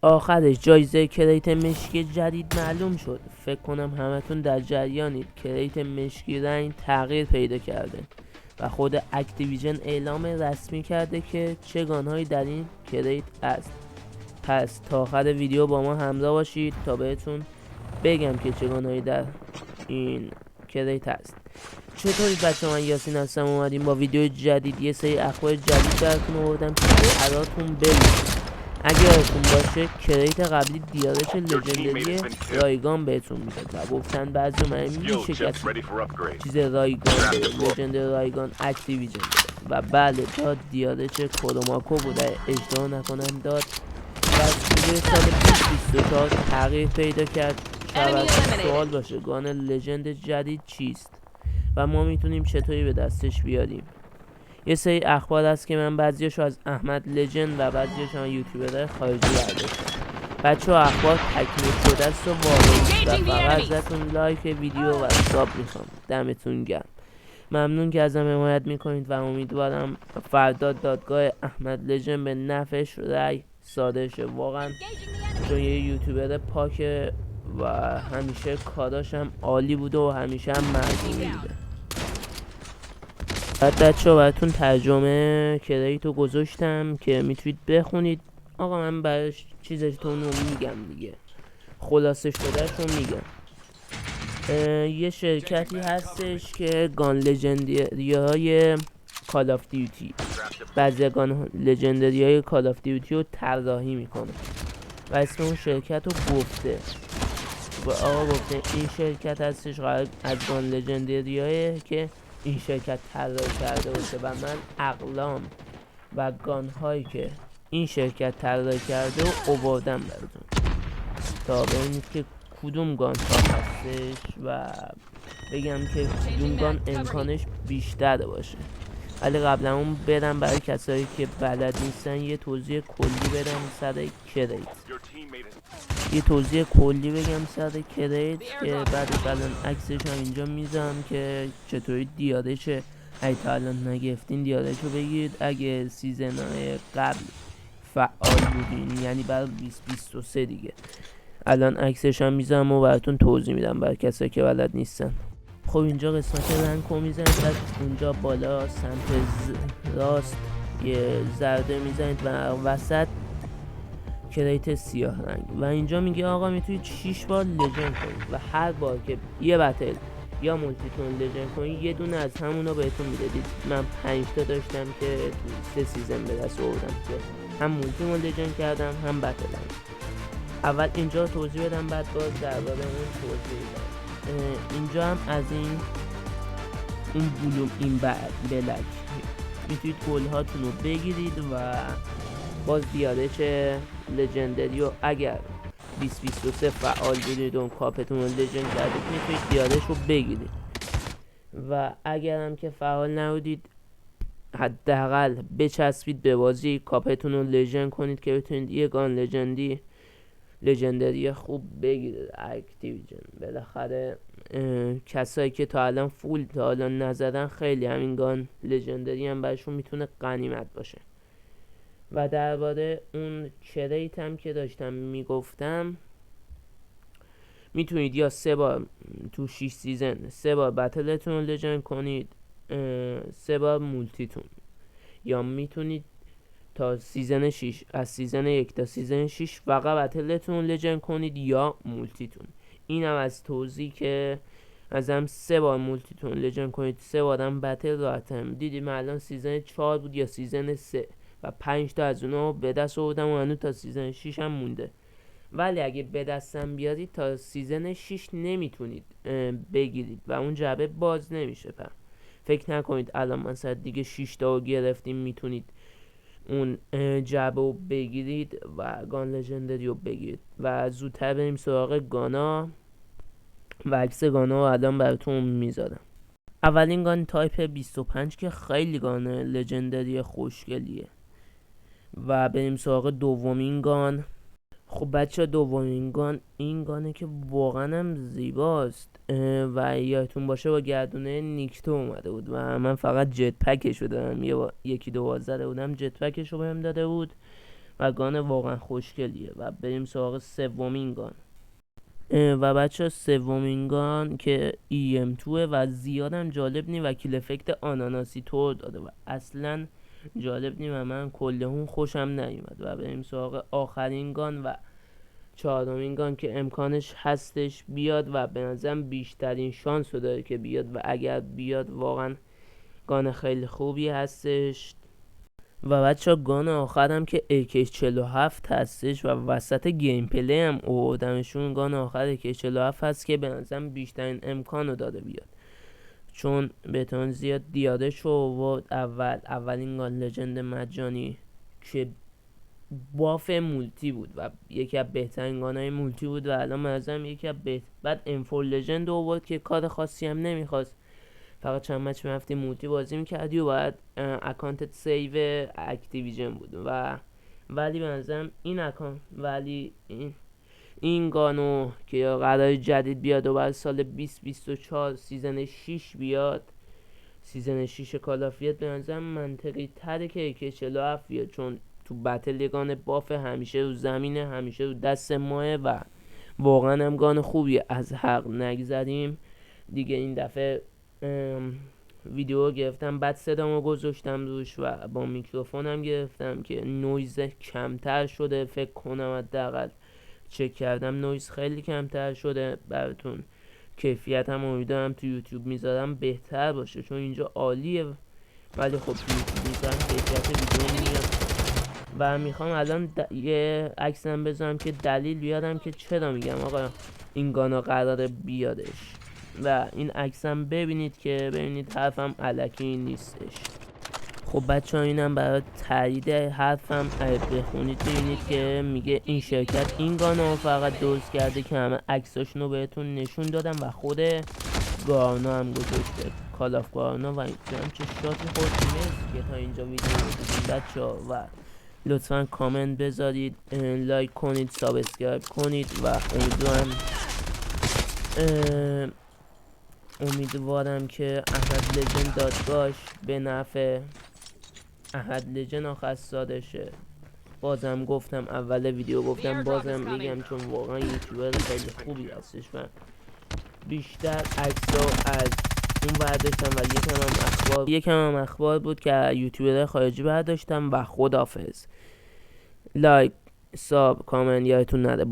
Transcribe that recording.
آخرش جایزه کریت مشکی جدید معلوم شد. فکر کنم همتون در جریانید. کریت مشکی رنگ تغییر پیدا کرده و خود اکتیویژن اعلام رسمی کرده که چه گانهایی در این کریت است. پس تا آخر ویدیو با ما همراه باشید تا بهتون بگم که چه گانهایی در این کریت است. چطورید بچه؟ من یاسین هستم، اومدیم با ویدیو جدید. یه سری اخبار جدید براتون آوردم که براتون ببینید. اگه یادتون باشه کریت قبلی دیارش لژندری رایگان بهتون میداد و گفتن بعضی میشه کسی چیز رایگان لژندری رایگان اکتیویژن و بله داد دیارش کروماکو بوده، اشتباه نکنم داد و از سال 2024 تغییر پیدا کرد. شاید سوال باشه گان لژند جدید چیست و ما میتونیم چطوری به دستش بیاریم. یه سری اخبار هست که من بعضیاشو از احمد لژند و بعضیاشو از یوتیوبرهای خارجی برداشتم. بچه ها اخبار تکمیل شده است و واقعی و فقط ازتون لایک ویدیو و ساب میخوام. دمتون گرم، ممنون که ازم حمایت میکنید و امیدوارم فردا دادگاه احمد لژند به نفعش رأی صادر شه. واقعا چون یه یوتیوبر پاکه و همیشه کاراش هم عالی بوده و همیشه هم مردمی بوده. بعد بچه براتون ترجمه کریتو گذاشتم که میتونید بخونید. آقا من براش چیزتون رو میگم دیگه، خلاصه شدهش رو میگم. یه شرکتی هستش که گان لژندری های کال آف دیوتی، بعضی گان لژندری های کال آف دیوتی رو طراحی میکنه و اسم اون شرکت رو گفته و آقا گفته این شرکت هستش قرار از گان لژندری های که این شرکت طراحی کرده باشه و من اقلام و گان هایی که این شرکت طراحی کرده و آوردم براتون تا ببینید که کدوم گان ها هستش و بگم که کدوم گان امکانش بیشتر باشه. ولی قبلا اون برم برای کسایی که بلد نیستن یه توضیح کلی بدم سر کریت، یه توضیح کلی بگم سر کریت که بعدش الان عکسش هم اینجا میذارم که چطوری دیارشه. اگه تا الان نگرفتین دیارش رو بگیرید. اگه سیزنهای قبل فعال بودین یعنی برای 2023 دیگه، الان عکسش هم میذارم و براتون توضیح میدم برای کسایی که بلد نیستن. خب اینجا قسمت رنگ رو میزنید، بعد اونجا بالا سمت راست یه زرده میزنید و وسط کریت سیاه رنگ و اینجا میگه آقا میتونید 6 بار لژند کنید و هر بار که یه بتل یا مولتیتون لژند کنید یه دونه از همونا بهتون میدادید. من 5 تا داشتم که تو 3 سیزن به دست آوردم که هم مولتیمون لژند کردم هم بتل هم. اول اینجا توضیح بدم بعد باز درباره اون توضیح بدم. اینجا هم از این بلوم این بلک میتونید گل هاتون رو بگیرید و باز دیارش لژندری رو اگر 2023 فعال بودید و کاپتون رو لژند کردید میتونید دیارش رو بگیرید و اگر هم که فعال نبودید حداقل بچسبید به بازی کاپتون رو لژند کنید که بتونید یه گان لژندری خوب بگیرید. اکتیویژن بالاخره کسایی که تا الان فول تا الان نزدن خیلی همین گان لژندری هم برشون میتونه غنیمت باشه. و درباره اون کریت هم که داشتم میگفتم میتونید یا 3 بار تو 6 سیزن 3 بار بتلتون رو لژند کنید، 3 بار مولتیتون، یا میتونید تا سیزن 6 از سیزن 1 تا سیزن 6 فقط بتلتون لژند کنید یا مولتیتون. این هم از توضیح که ازم 3 بار مولتیتون لژند کنید 3 بار هم بتل راحتم. دیدیم الان سیزن 4 بود یا سیزن 3 و 5 تا از اونها به دست آوردم و هنوز تا سیزن 6 هم مونده. ولی اگه به دستم بیارید تا سیزن 6 نمیتونید بگیرید و اون جعبه باز نمیشه. فکر نکنید الان مثلا دیگه 6 تا گرفتیم میتونید اون جعبه رو بگیرید و گان لژندری رو بگیرید. و زودتر بریم سراغ گانا و عکس گانا رو الان براتون میذارم. اولین گان تایپ 25 که خیلی گان لژندری خوشگلیه و بریم سراغ دومین گان. خب بچه دومین گان این گانه که واقعا هم زیباست و یادتون باشه با گردونه نیکتو اومده بود و من فقط جت پکش رو دارم. یکی دو بار زده بودم جت پکش رو بهم داده بود و گان واقعا خوشگلیه. و بریم سراغ سومین گان. و بچه سومین گان که EM2 و زیادم جالب نی و کیل افکت آناناسی طور داده و اصلا جالب نی و من کل اون خوشم نیومد. و بریم سراغ آخرین گان و چهارمین گان که امکانش هستش بیاد و به نظرم بیشترین شانس رو داره که بیاد و اگر بیاد واقعا گان خیلی خوبی هستش. و بچه گان آخرم که AK47 هستش و وسط گیم پلی هم آوردمشون. گان آخر AK47 هست که به نظرم بیشترین امکان رو داده بیاد، چون بهتون زیاد دیادش رو آورد. اولین گان لجند مجانی که باف مولتی بود و یکی از بهترین گانهای مولتی بود و الان منظرم یکی از بعد انفور لجند رو آورد که کار خاصی هم نمیخواست، فقط چند مچ میرفتی مولتی بازی میکردی و باید اکانتت سیو اکتیویژن بود و ولی به نظرم این گانو که قرار جدید بیاد و بعد سال 2024 سیزن 6 بیاد، سیزن 6 کالافیت، به نظرم منطقی تره که AK47 بیاد، چون تو بتل یگان باف همیشه رو زمینه، همیشه رو دست ماه و واقعا هم گان خوبیه. از حق نگذریم دیگه. این دفعه ویدیو گرفتم بعد صدامو گذاشتم روش و با میکروفونم گرفتم که نویز کمتر شده، فکر کنم حداقل چک کردم نویز خیلی کمتر شده براتون. کیفیت هم امیدوارم تو یوتیوب میذارم بهتر باشه، چون اینجا عالیه ولی خب تو یوتیوب میذارم کیفیت ویدیو میاد. و میخوام الان یه عکسم بذارم که دلیل بیارم که چرا میگم آقا این گانا قراره بیادش و این عکسم ببینید که ببینید حرفم الکی نیستش. خب بچه ها اینم برای تایید حرفم بخونید ببینید که میگه این شرکت این گانا فقط درست کرده که همه عکساشونو بهتون نشون دادم و خود گارنا هم گذاشته، کال آف گارنا، و اینجا چه شاتی خورد که تا اینجا ویدیو بودیم بچه ها. و لطفا کامنت بذارید، لایک کنید، سابسکرایب کنید و امیدوارم که احد لجند دادگاهش به نفع احد لجند آخر ساده شه. بازم گفتم اول ویدیو گفتم بازم میگم چون واقعا یوتیوبر خیلی خوبی هستش و بیشتر عکس‌ها از اون برداشتم و یکم هم اخبار بود که یوتیوبر خارجی برداشتم. و خدافظ. لایک، ساب، کامنت یادتون نره.